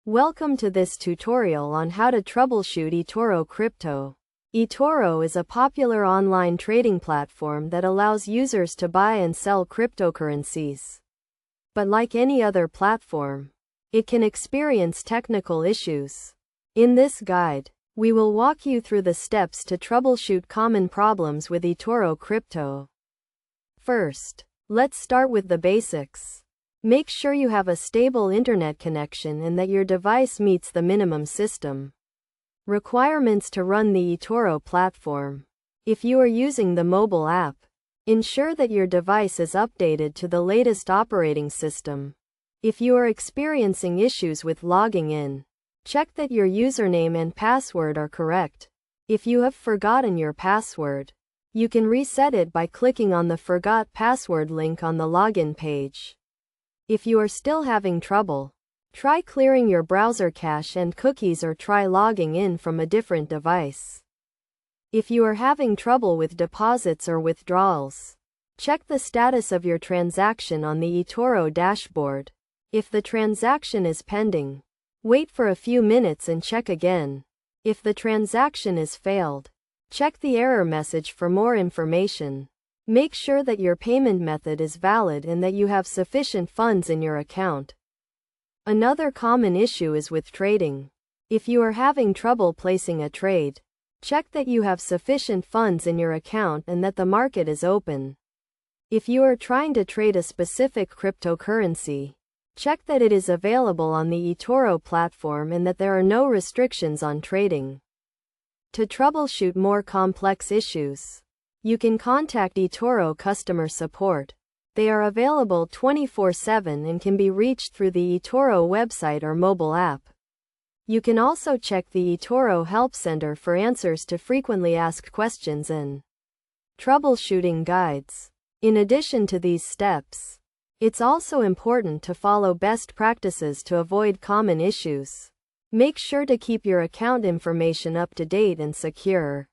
Welcome to this tutorial on how to troubleshoot eToro crypto. eToro is a popular online trading platform that allows users to buy and sell cryptocurrencies. But like any other platform, it can experience technical issues. In this guide, we will walk you through the steps to troubleshoot common problems with eToro crypto. First, let's start with the basics. Make sure you have a stable internet connection and that your device meets the minimum system requirements to run the eToro platform. If you are using the mobile app, ensure that your device is updated to the latest operating system. If you are experiencing issues with logging in, check that your username and password are correct. If you have forgotten your password, you can reset it by clicking on the Forgot Password link on the login page. If you are still having trouble, try clearing your browser cache and cookies or try logging in from a different device. If you are having trouble with deposits or withdrawals, check the status of your transaction on the eToro dashboard. If the transaction is pending, wait for a few minutes and check again. If the transaction is failed, check the error message for more information. Make sure that your payment method is valid and that you have sufficient funds in your account. Another common issue is with trading. If you are having trouble placing a trade, check that you have sufficient funds in your account and that the market is open. If you are trying to trade a specific cryptocurrency, check that it is available on the eToro platform and that there are no restrictions on trading. To troubleshoot more complex issues, you can contact eToro customer support. They are available 24/7 and can be reached through the eToro website or mobile app. You can also check the eToro Help Center for answers to frequently asked questions and troubleshooting guides. In addition to these steps, it's also important to follow best practices to avoid common issues. Make sure to keep your account information up to date and secure.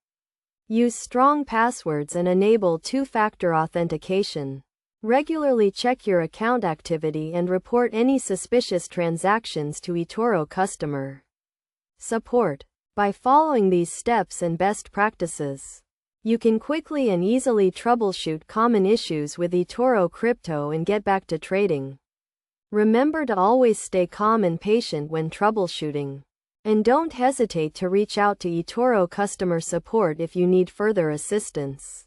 Use strong passwords and enable two-factor authentication. Regularly check your account activity and report any suspicious transactions to eToro customer support. By following these steps and best practices, you can quickly and easily troubleshoot common issues with eToro crypto and get back to trading. Remember to always stay calm and patient when troubleshooting. And don't hesitate to reach out to eToro customer support if you need further assistance.